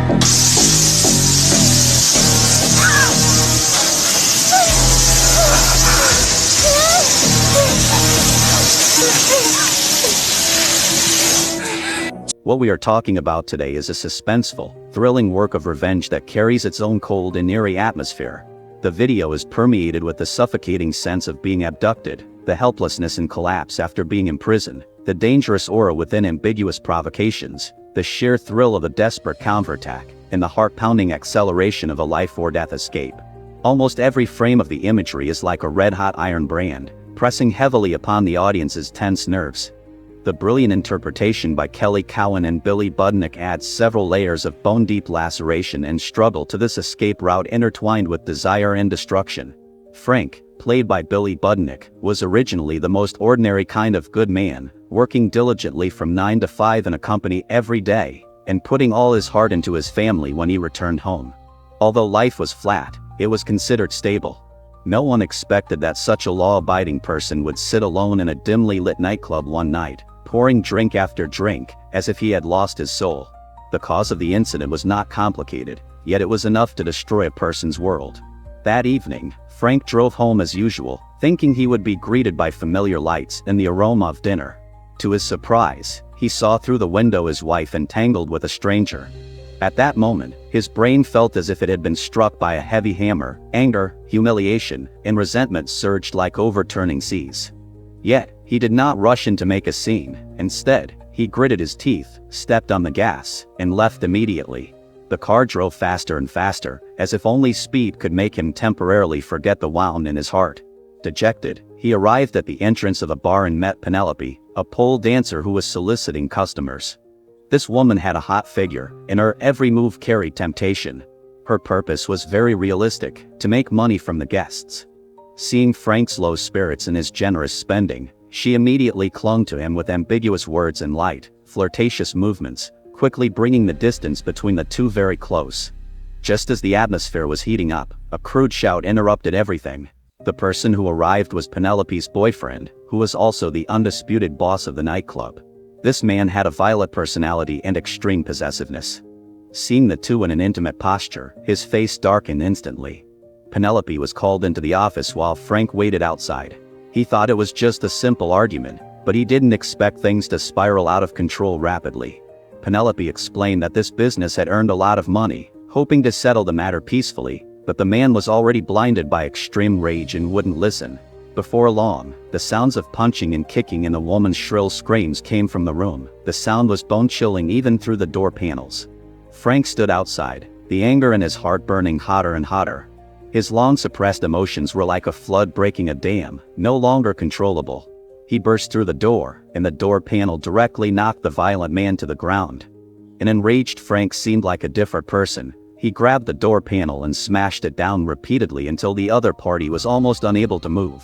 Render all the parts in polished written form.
What we are talking about today is a suspenseful, thrilling work of revenge that carries its own cold and eerie atmosphere. The video is permeated with the suffocating sense of being abducted, the helplessness and collapse after being imprisoned, the dangerous aura within ambiguous provocations, the sheer thrill of a desperate counterattack, and the heart-pounding acceleration of a life-or-death escape. Almost every frame of the imagery is like a red-hot iron brand, pressing heavily upon the audience's tense nerves. The brilliant interpretation by Kelly Cowan and Billy Budnick adds several layers of bone-deep laceration and struggle to this escape route intertwined with desire and destruction. Frank, played by Billy Budnick, was originally the most ordinary kind of good man, working diligently from 9 to 5 in a company every day, and putting all his heart into his family when he returned home. Although life was flat, it was considered stable. No one expected that such a law-abiding person would sit alone in a dimly lit nightclub one night, pouring drink after drink, as if he had lost his soul. The cause of the incident was not complicated, yet it was enough to destroy a person's world. That evening, Frank drove home as usual, thinking he would be greeted by familiar lights and the aroma of dinner. To his surprise, he saw through the window his wife entangled with a stranger. At that moment, his brain felt as if it had been struck by a heavy hammer. Anger, humiliation, and resentment surged like overturning seas. Yet, he did not rush in to make a scene. Instead, he gritted his teeth, stepped on the gas, and left immediately. The car drove faster and faster, as if only speed could make him temporarily forget the wound in his heart. Dejected, he arrived at the entrance of a bar and met Penelope, a pole dancer who was soliciting customers. This woman had a hot figure, and her every move carried temptation. Her purpose was very realistic: to make money from the guests. Seeing Frank's low spirits and his generous spending, she immediately clung to him with ambiguous words and light, flirtatious movements, quickly bringing the distance between the two very close. Just as the atmosphere was heating up, a crude shout interrupted everything. The person who arrived was Penelope's boyfriend, who was also the undisputed boss of the nightclub. This man had a violent personality and extreme possessiveness. Seeing the two in an intimate posture, his face darkened instantly. Penelope was called into the office while Frank waited outside. He thought it was just a simple argument, but he didn't expect things to spiral out of control rapidly. Penelope explained that this business had earned a lot of money, hoping to settle the matter peacefully, but the man was already blinded by extreme rage and wouldn't listen. Before long, the sounds of punching and kicking and the woman's shrill screams came from the room. The sound was bone-chilling even through the door panels. Frank stood outside, the anger in his heart burning hotter and hotter. His long-suppressed emotions were like a flood breaking a dam, no longer controllable. He burst through the door, and the door panel directly knocked the violent man to the ground. An enraged Frank seemed like a different person. He grabbed the door panel and smashed it down repeatedly until the other party was almost unable to move.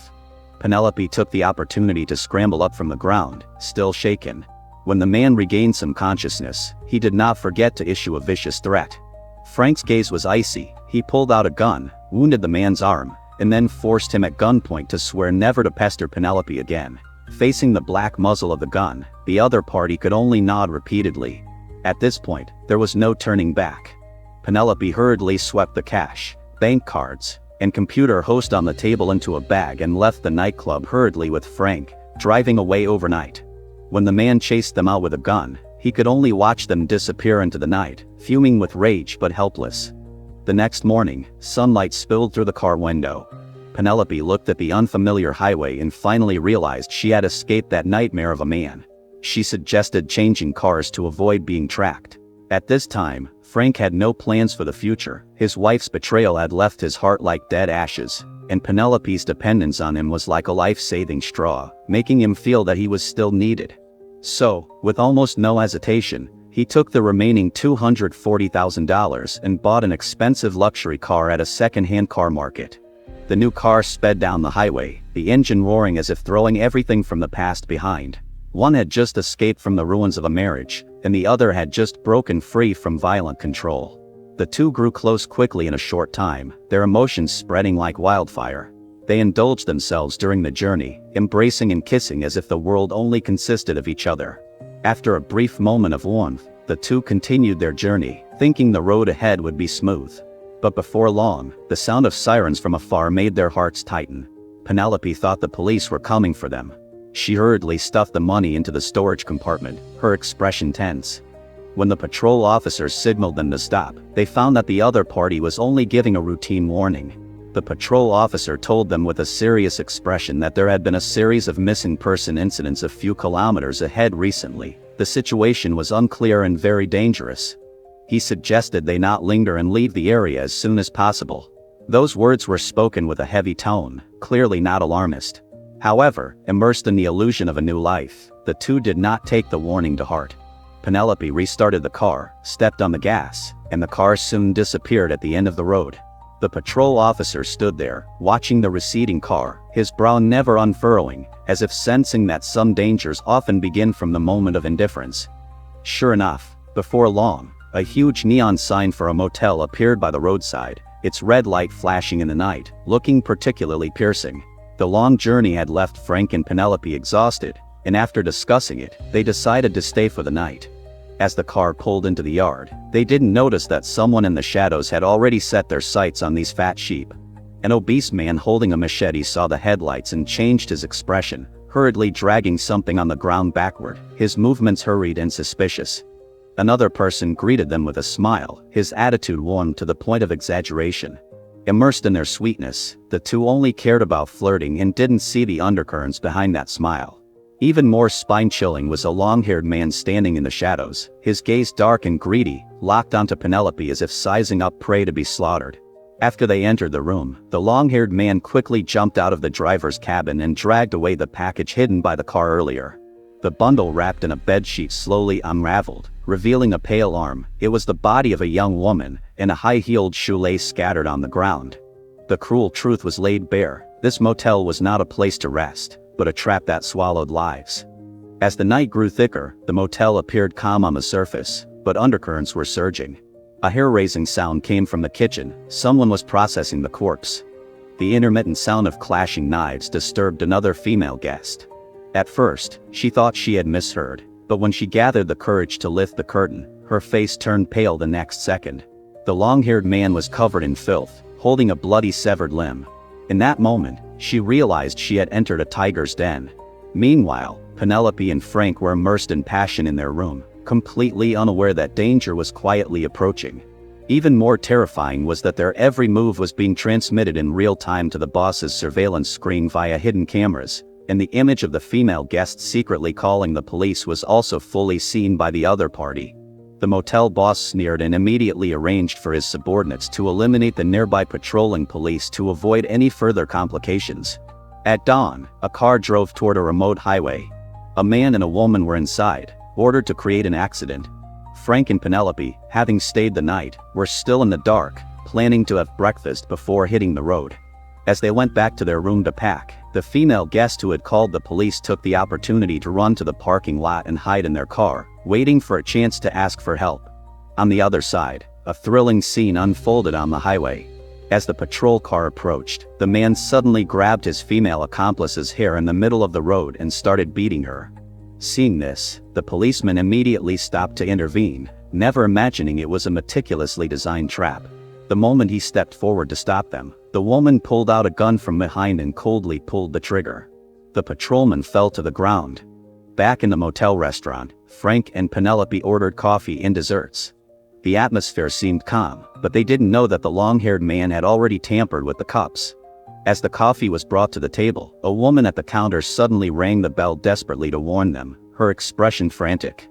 Penelope took the opportunity to scramble up from the ground, still shaken. When the man regained some consciousness, he did not forget to issue a vicious threat. Frank's gaze was icy. He pulled out a gun, wounded the man's arm, and then forced him at gunpoint to swear never to pester Penelope again. Facing the black muzzle of the gun, the other party could only nod repeatedly. At this point, there was no turning back. Penelope hurriedly swept the cash, bank cards, and computer host on the table into a bag and left the nightclub hurriedly with Frank, driving away overnight. When the man chased them out with a gun, he could only watch them disappear into the night, fuming with rage but helpless. The next morning, sunlight spilled through the car window. Penelope looked at the unfamiliar highway and finally realized she had escaped that nightmare of a man. She suggested changing cars to avoid being tracked. At this time, Frank had no plans for the future. His wife's betrayal had left his heart like dead ashes, and Penelope's dependence on him was like a life-saving straw, making him feel that he was still needed. So, with almost no hesitation, he took the remaining $240,000 and bought an expensive luxury car at a second-hand car market. The new car sped down the highway, the engine roaring as if throwing everything from the past behind. One had just escaped from the ruins of a marriage, and the other had just broken free from violent control. The two grew close quickly in a short time, their emotions spreading like wildfire. They indulged themselves during the journey, embracing and kissing as if the world only consisted of each other. After a brief moment of warmth, The two continued their journey, thinking the road ahead would be smooth. But before long, the sound of sirens from afar made their hearts tighten. Penelope thought the police were coming for them. She hurriedly stuffed the money into the storage compartment, her expression tense. When the patrol officers signaled them to stop, they found that the other party was only giving a routine warning. The patrol officer told them with a serious expression that there had been a series of missing person incidents a few kilometers ahead recently. The situation was unclear and very dangerous. He suggested they not linger and leave the area as soon as possible. Those words were spoken with a heavy tone, clearly not alarmist. However, immersed in the illusion of a new life, the two did not take the warning to heart. Penelope restarted the car, stepped on the gas, and the car soon disappeared at the end of the road. The patrol officer stood there, watching the receding car, his brow never unfurrowing, as if sensing that some dangers often begin from the moment of indifference. Sure enough, before long, a huge neon sign for a motel appeared by the roadside, its red light flashing in the night, looking particularly piercing. The long journey had left Frank and Penelope exhausted, and after discussing it, they decided to stay for the night. As the car pulled into the yard, they didn't notice that someone in the shadows had already set their sights on these fat sheep. An obese man holding a machete saw the headlights and changed his expression, hurriedly dragging something on the ground backward, his movements hurried and suspicious. Another person greeted them with a smile, his attitude warmed to the point of exaggeration. Immersed in their sweetness, the two only cared about flirting and didn't see the undercurrents behind that smile. Even more spine-chilling was a long-haired man standing in the shadows, his gaze dark and greedy, locked onto Penelope as if sizing up prey to be slaughtered. After they entered the room, the long-haired man quickly jumped out of the driver's cabin and dragged away the package hidden by the car earlier. The bundle wrapped in a bedsheet slowly unraveled, revealing a pale arm. It was the body of a young woman, and a high-heeled shoelace scattered on the ground. The cruel truth was laid bare. This motel was not a place to rest, but a trap that swallowed lives. As the night grew thicker, the motel appeared calm on the surface, but undercurrents were surging. A hair-raising sound came from the kitchen. Someone was processing the corpse. The intermittent sound of clashing knives disturbed another female guest. At first, she thought she had misheard, but when she gathered the courage to lift the curtain, her face turned pale the next second. The long-haired man was covered in filth, holding a bloody severed limb. In that moment, she realized she had entered a tiger's den. Meanwhile, Penelope and Frank were immersed in passion in their room, completely unaware that danger was quietly approaching. Even more terrifying was that their every move was being transmitted in real time to the boss's surveillance screen via hidden cameras, and the image of the female guest secretly calling the police was also fully seen by the other party. The motel boss sneered and immediately arranged for his subordinates to eliminate the nearby patrolling police to avoid any further complications. At dawn, a car drove toward a remote highway. A man and a woman were inside, ordered to create an accident. Frank and Penelope, having stayed the night, were still in the dark, planning to have breakfast before hitting the road. As they went back to their room to pack, the female guest who had called the police took the opportunity to run to the parking lot and hide in their car, waiting for a chance to ask for help. On the other side, a thrilling scene unfolded on the highway. As the patrol car approached, the man suddenly grabbed his female accomplice's hair in the middle of the road and started beating her. Seeing this, the policeman immediately stopped to intervene, never imagining it was a meticulously designed trap. The moment he stepped forward to stop them, the woman pulled out a gun from behind and coldly pulled the trigger. The patrolman fell to the ground. Back in the motel restaurant, Frank and Penelope ordered coffee and desserts. The atmosphere seemed calm, but they didn't know that the long-haired man had already tampered with the cups. As the coffee was brought to the table, a woman at the counter suddenly rang the bell desperately to warn them, her expression frantic.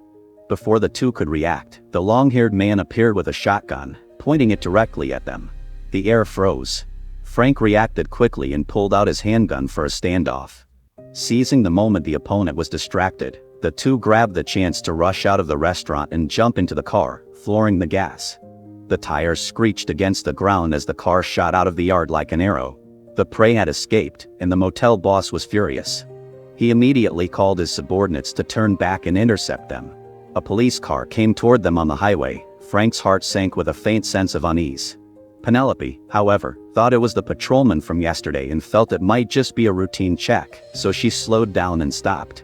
Before the two could react, the long-haired man appeared with a shotgun, pointing it directly at them. The air froze. Frank reacted quickly and pulled out his handgun for a standoff. Seizing the moment the opponent was distracted, the two grabbed the chance to rush out of the restaurant and jump into the car, flooring the gas. The tires screeched against the ground as the car shot out of the yard like an arrow. The prey had escaped, and the motel boss was furious. He immediately called his subordinates to turn back and intercept them. A police car came toward them on the highway. Frank's heart sank with a faint sense of unease. Penelope, however, thought it was the patrolman from yesterday and felt it might just be a routine check, so she slowed down and stopped.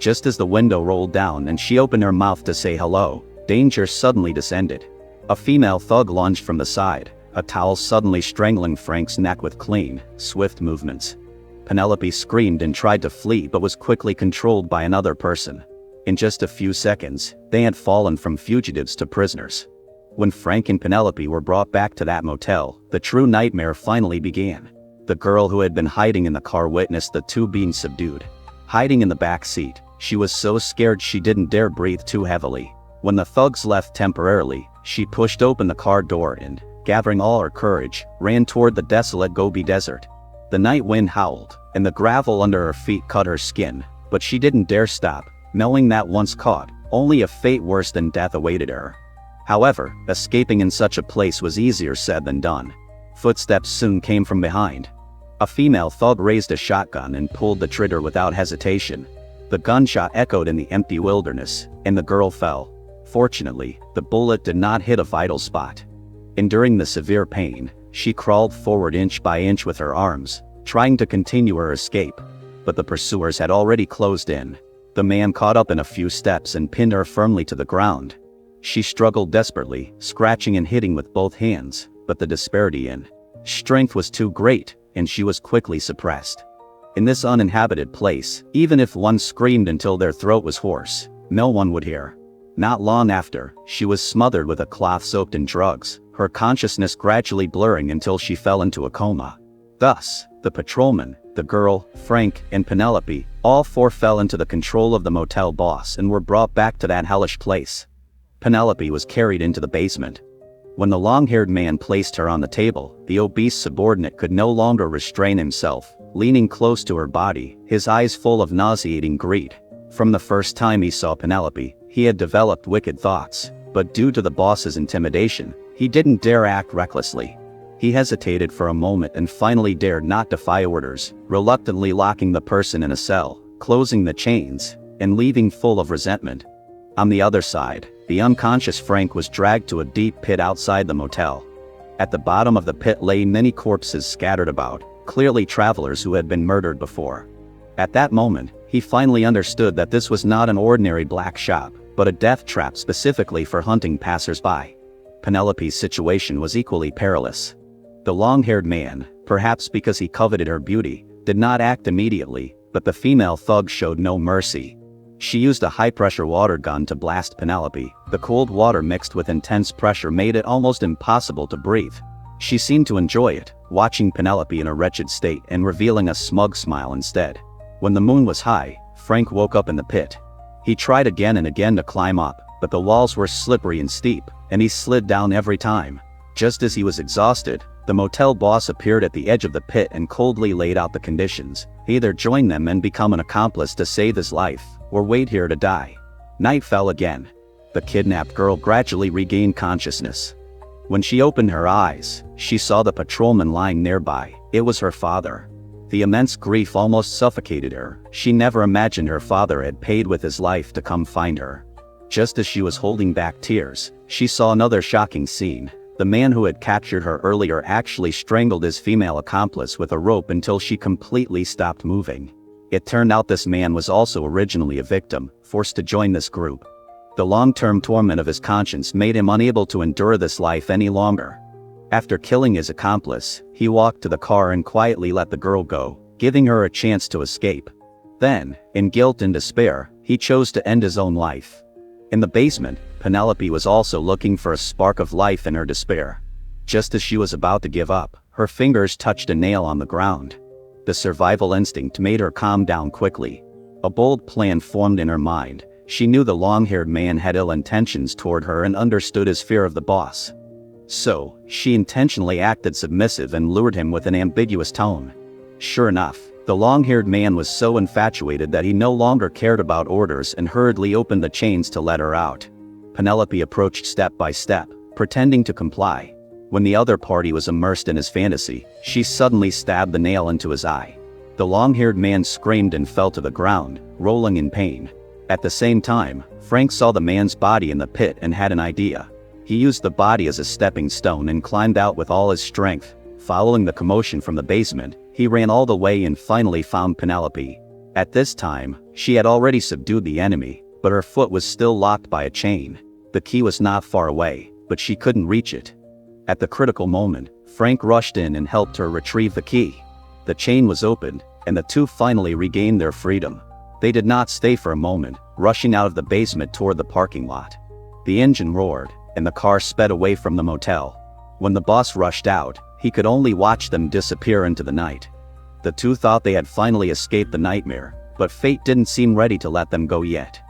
Just as the window rolled down and she opened her mouth to say hello, Danger suddenly descended. A female thug lunged from the side, a towel suddenly strangling Frank's neck with clean, swift movements. Penelope screamed and tried to flee but was quickly controlled by another person. In just a few seconds, they had fallen from fugitives to prisoners. When Frank and Penelope were brought back to that motel, the true nightmare finally began. The girl who had been hiding in the car witnessed the two being subdued. Hiding in the back seat, she was so scared she didn't dare breathe too heavily. When the thugs left temporarily, she pushed open the car door and, gathering all her courage, ran toward the desolate Gobi Desert. The night wind howled, and the gravel under her feet cut her skin, but she didn't dare stop, knowing that once caught, only a fate worse than death awaited her. However, escaping in such a place was easier said than done. Footsteps soon came from behind. A female thug raised a shotgun and pulled the trigger without hesitation. The gunshot echoed in the empty wilderness, and the girl fell. Fortunately, the bullet did not hit a vital spot. Enduring the severe pain, she crawled forward inch by inch with her arms, trying to continue her escape. But the pursuers had already closed in. The man caught up in a few steps and pinned her firmly to the ground. She struggled desperately, scratching and hitting with both hands, but the disparity in strength was too great, and she was quickly suppressed. In this uninhabited place, even if one screamed until their throat was hoarse, no one would hear. Not long after, she was smothered with a cloth soaked in drugs, her consciousness gradually blurring until she fell into a coma. Thus, the patrolman, the girl, Frank, and Penelope, all four fell into the control of the motel boss and were brought back to that hellish place. Penelope was carried into the basement. When the long-haired man placed her on the table, the obese subordinate could no longer restrain himself, leaning close to her body, his eyes full of nauseating greed. From the first time he saw Penelope, he had developed wicked thoughts, but due to the boss's intimidation, he didn't dare act recklessly. He hesitated for a moment and finally dared not defy orders, reluctantly locking the person in a cell, closing the chains, and leaving full of resentment. On the other side, the unconscious Frank was dragged to a deep pit outside the motel. At the bottom of the pit lay many corpses scattered about, clearly travelers who had been murdered before. At that moment, he finally understood that this was not an ordinary black shop, but a death trap specifically for hunting passers-by. Penelope's situation was equally perilous. The long-haired man, perhaps because he coveted her beauty, did not act immediately, but the female thug showed no mercy. She used a high-pressure water gun to blast Penelope. The cold water mixed with intense pressure made it almost impossible to breathe. She seemed to enjoy it, watching Penelope in a wretched state and revealing a smug smile instead. When the moon was high, Frank woke up in the pit. He tried again and again to climb up, but the walls were slippery and steep, and he slid down every time. Just as he was exhausted, the motel boss appeared at the edge of the pit and coldly laid out the conditions. Either join them and become an accomplice to save his life, or wait here to die. Night fell again. The kidnapped girl gradually regained consciousness. When she opened her eyes, she saw the patrolman lying nearby. It was her father. The immense grief almost suffocated her. She never imagined her father had paid with his life to come find her. Just as she was holding back tears, she saw another shocking scene. The man who had captured her earlier actually strangled his female accomplice with a rope until she completely stopped moving. It turned out this man was also originally a victim, forced to join this group. The long-term torment of his conscience made him unable to endure this life any longer. After killing his accomplice, he walked to the car and quietly let the girl go, giving her a chance to escape. Then, in guilt and despair, he chose to end his own life. In the basement, Penelope was also looking for a spark of life in her despair. Just as she was about to give up, her fingers touched a nail on the ground. The survival instinct made her calm down quickly. A bold plan formed in her mind. She knew the long-haired man had ill intentions toward her and understood his fear of the boss. So, she intentionally acted submissive and lured him with an ambiguous tone. Sure enough, the long-haired man was so infatuated that he no longer cared about orders and hurriedly opened the chains to let her out. Penelope approached step by step, pretending to comply. When the other party was immersed in his fantasy, she suddenly stabbed the nail into his eye. The long-haired man screamed and fell to the ground, rolling in pain. At the same time, Frank saw the man's body in the pit and had an idea. He used the body as a stepping stone and climbed out with all his strength. Following the commotion from the basement, he ran all the way and finally found Penelope. At this time, she had already subdued the enemy, but her foot was still locked by a chain. The key was not far away, but she couldn't reach it. At the critical moment, Frank rushed in and helped her retrieve the key. The chain was opened, and the two finally regained their freedom. They did not stay for a moment, rushing out of the basement toward the parking lot. The engine roared, and the car sped away from the motel. When the boss rushed out, he could only watch them disappear into the night. The two thought they had finally escaped the nightmare, but fate didn't seem ready to let them go yet.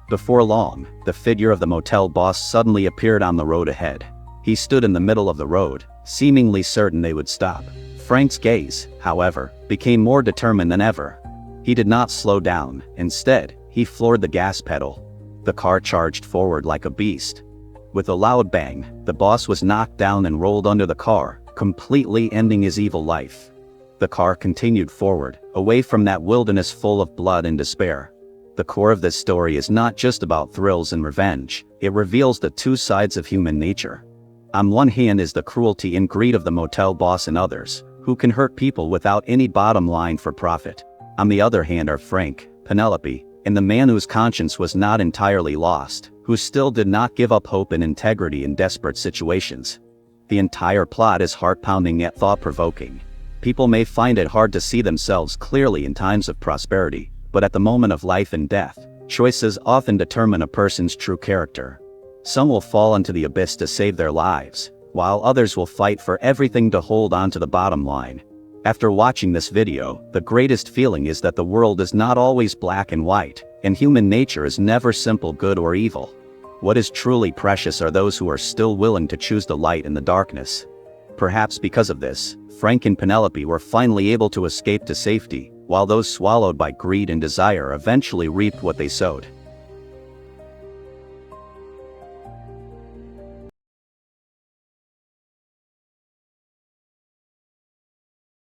Before long, the figure of the motel boss suddenly appeared on the road ahead. He stood in the middle of the road, seemingly certain they would stop. Frank's gaze, however, became more determined than ever. He did not slow down. Instead, he floored the gas pedal. The car charged forward like a beast. With a loud bang, the boss was knocked down and rolled under the car, completely ending his evil life. The car continued forward, away from that wilderness full of blood and despair. The core of this story is not just about thrills and revenge, it reveals the two sides of human nature. On one hand is the cruelty and greed of the motel boss and others, who can hurt people without any bottom line for profit. On the other hand are Frank, Penelope, and the man whose conscience was not entirely lost, who still did not give up hope and integrity in desperate situations. The entire plot is heart-pounding yet thought-provoking. People may find it hard to see themselves clearly in times of prosperity, but at the moment of life and death, choices often determine a person's true character. Some will fall into the abyss to save their lives, while others will fight for everything to hold on to the bottom line. After watching this video, the greatest feeling is that the world is not always black and white, and human nature is never simple good or evil. What is truly precious are those who are still willing to choose the light in the darkness. Perhaps because of this, Frank and Penelope were finally able to escape to safety, while those swallowed by greed and desire eventually reaped what they sowed.